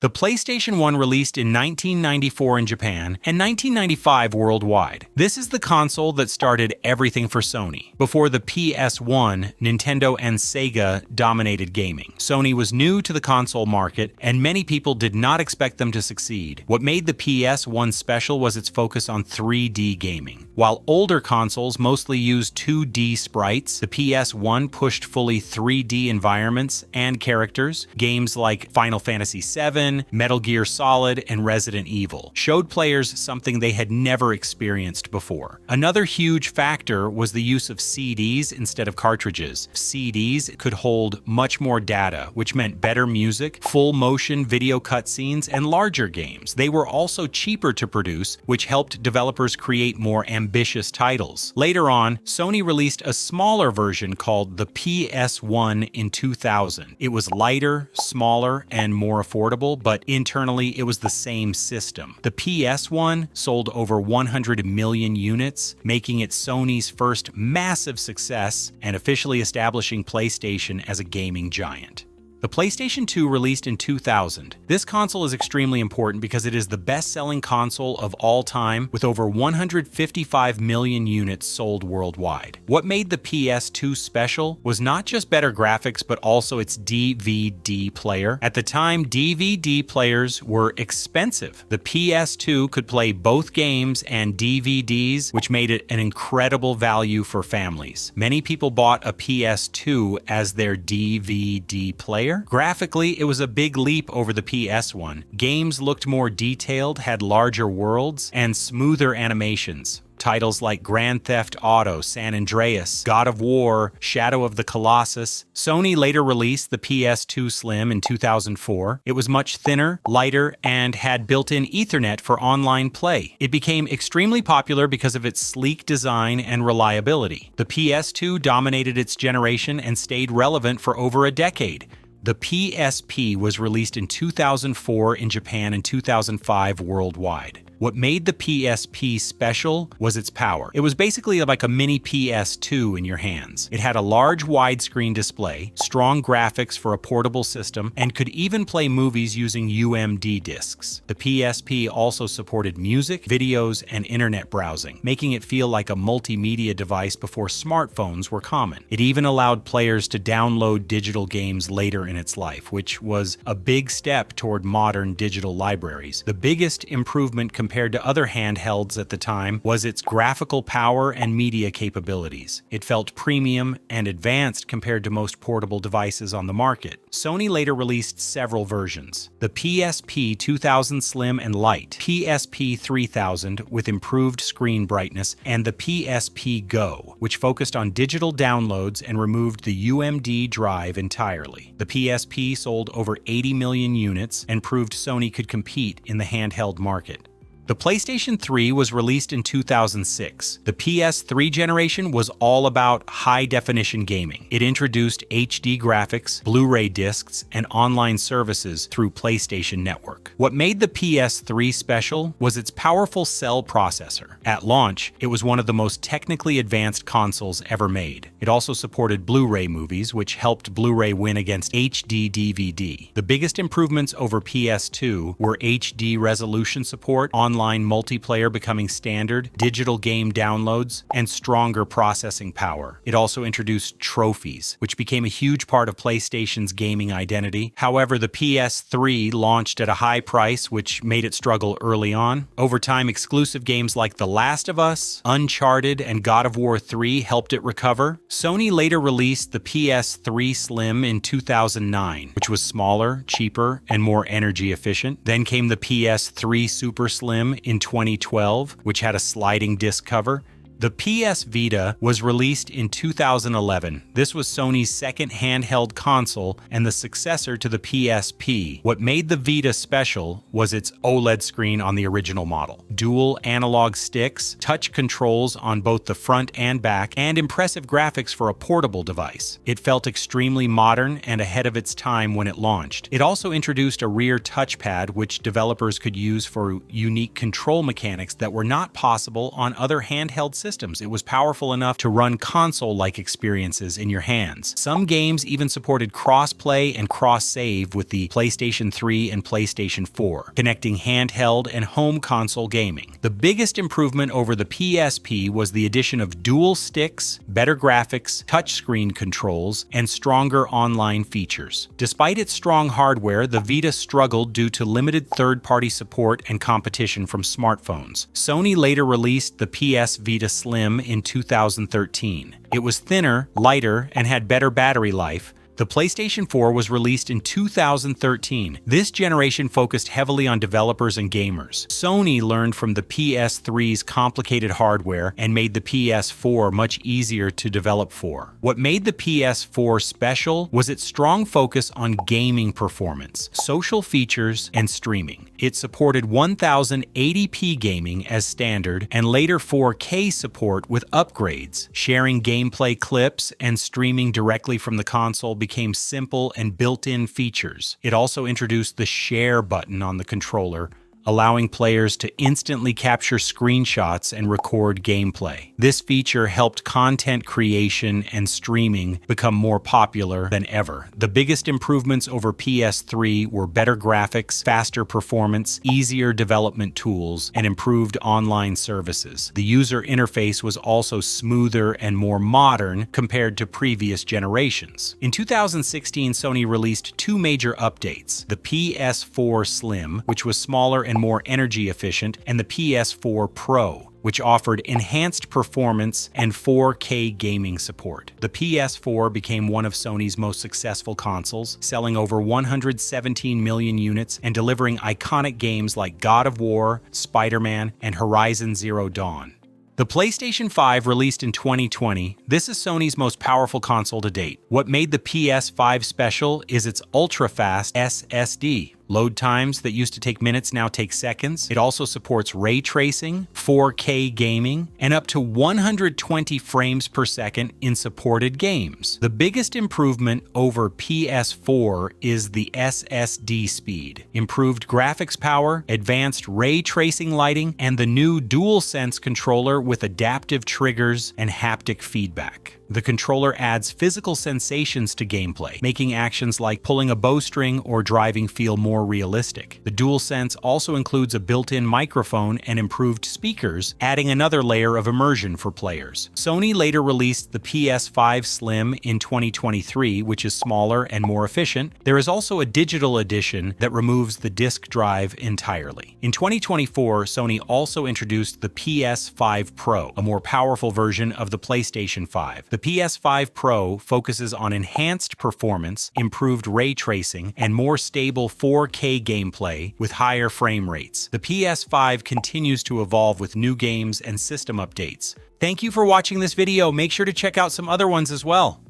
The PlayStation 1 released in 1994 in Japan and 1995 worldwide. This is the console that started everything for Sony. Before the PS1, Nintendo and Sega dominated gaming. Sony was new to the console market, and many people did not expect them to succeed. What made the PS1 special was its focus on 3D gaming. While older consoles mostly used 2D sprites, the PS1 pushed fully 3D environments and characters. Games like Final Fantasy VII, Metal Gear Solid, and Resident Evil showed players something they had never experienced before. Another huge factor was the use of CDs instead of cartridges. CDs could hold much more data, which meant better music, full-motion video cutscenes, and larger games. They were also cheaper to produce, which helped developers create more ambitious titles. Later on, Sony released a smaller version called the PS1 in 2000. It was lighter, smaller, and more affordable, but internally it was the same system. The PS1 sold over 100 million units, making it Sony's first massive success and officially establishing PlayStation as a gaming giant. The PlayStation 2 released in 2000. This console is extremely important because it is the best-selling console of all time with over 155 million units sold worldwide. What made the PS2 special was not just better graphics but also its DVD player. At the time, DVD players were expensive. The PS2 could play both games and DVDs, which made it an incredible value for families. Many people bought a PS2 as their DVD player. Graphically, it was a big leap over the PS1. Games looked more detailed, had larger worlds, and smoother animations. Titles like Grand Theft Auto, San Andreas, God of War, Shadow of the Colossus. Sony later released the PS2 Slim in 2004. It was much thinner, lighter, and had built-in Ethernet for online play. It became extremely popular because of its sleek design and reliability. The PS2 dominated its generation and stayed relevant for over a decade. The PSP was released in 2004 in Japan and 2005 worldwide. What made the PSP special was its power. It was basically like a mini PS2 in your hands. It had a large widescreen display, strong graphics for a portable system, and could even play movies using UMD discs. The PSP also supported music, videos, and internet browsing, making it feel like a multimedia device before smartphones were common. It even allowed players to download digital games later in its life, which was a big step toward modern digital libraries. The biggest improvement compared to other handhelds at the time was its graphical power and media capabilities. It felt premium and advanced compared to most portable devices on the market. Sony later released several versions: the PSP 2000 Slim and Lite, PSP 3000 with improved screen brightness, and the PSP Go, which focused on digital downloads and removed the UMD drive entirely. The PSP sold over 80 million units and proved Sony could compete in the handheld market. The PlayStation 3 was released in 2006. The PS3 generation was all about high-definition gaming. It introduced HD graphics, Blu-ray discs, and online services through PlayStation Network. What made the PS3 special was its powerful cell processor. At launch, it was one of the most technically advanced consoles ever made. It also supported Blu-ray movies, which helped Blu-ray win against HD DVD. The biggest improvements over PS2 were HD resolution support, online multiplayer becoming standard, digital game downloads, and stronger processing power. It also introduced trophies, which became a huge part of PlayStation's gaming identity. However, the PS3 launched at a high price, which made it struggle early on. Over time, exclusive games like The Last of Us, Uncharted, and God of War 3 helped it recover. Sony later released the PS3 Slim in 2009, which was smaller, cheaper, and more energy efficient. Then came the PS3 Super Slim in 2012, which had a sliding disc cover. The PS Vita was released in 2011. This was Sony's second handheld console and the successor to the PSP. What made the Vita special was its OLED screen on the original model, dual analog sticks, touch controls on both the front and back, and impressive graphics for a portable device. It felt extremely modern and ahead of its time when it launched. It also introduced a rear touchpad, which developers could use for unique control mechanics that were not possible on other handheld systems. systems. It was powerful enough to run console-like experiences in your hands. Some games even supported cross-play and cross-save with the PlayStation 3 and PlayStation 4, connecting handheld and home console gaming. The biggest improvement over the PSP was the addition of dual sticks, better graphics, touchscreen controls, and stronger online features. Despite its strong hardware, the Vita struggled due to limited third-party support and competition from smartphones. Sony later released the PS Vita Slim in 2013. It was thinner, lighter, and had better battery life. The PlayStation 4 was released in 2013. This generation focused heavily on developers and gamers. Sony learned from the PS3's complicated hardware and made the PS4 much easier to develop for. What made the PS4 special was its strong focus on gaming performance, social features, and streaming. It supported 1080p gaming as standard and later 4K support with upgrades. Sharing gameplay clips and streaming directly from the console became simple and built-in features. It also introduced the share button on the controller, allowing players to instantly capture screenshots and record gameplay. This feature helped content creation and streaming become more popular than ever. The biggest improvements over PS3 were better graphics, faster performance, easier development tools, and improved online services. The user interface was also smoother and more modern compared to previous generations. In 2016, Sony released two major updates: the PS4 Slim, which was smaller and more energy efficient, and the PS4 Pro, which offered enhanced performance and 4K gaming support. The PS4 became one of Sony's most successful consoles, selling over 117 million units and delivering iconic games like God of War, Spider-Man, and Horizon Zero Dawn. The PlayStation 5 released in 2020, this is Sony's most powerful console to date. What made the PS5 special is its ultra-fast SSD. Load times that used to take minutes now take seconds. It also supports ray tracing, 4K gaming, and up to 120 frames per second in supported games. The biggest improvement over PS4 is the SSD speed, improved graphics power, advanced ray tracing lighting, and the new DualSense controller with adaptive triggers and haptic feedback. The controller adds physical sensations to gameplay, making actions like pulling a bowstring or driving feel more realistic. The DualSense also includes a built-in microphone and improved speakers, adding another layer of immersion for players. Sony later released the PS5 Slim in 2023, which is smaller and more efficient. There is also a digital edition that removes the disk drive entirely. In 2024, Sony also introduced the PS5 Pro, a more powerful version of the PlayStation 5. The PS5 Pro focuses on enhanced performance, improved ray tracing, and more stable 4K gameplay with higher frame rates. The PS5 continues to evolve with new games and system updates. Thank you for watching this video. Make sure to check out some other ones as well.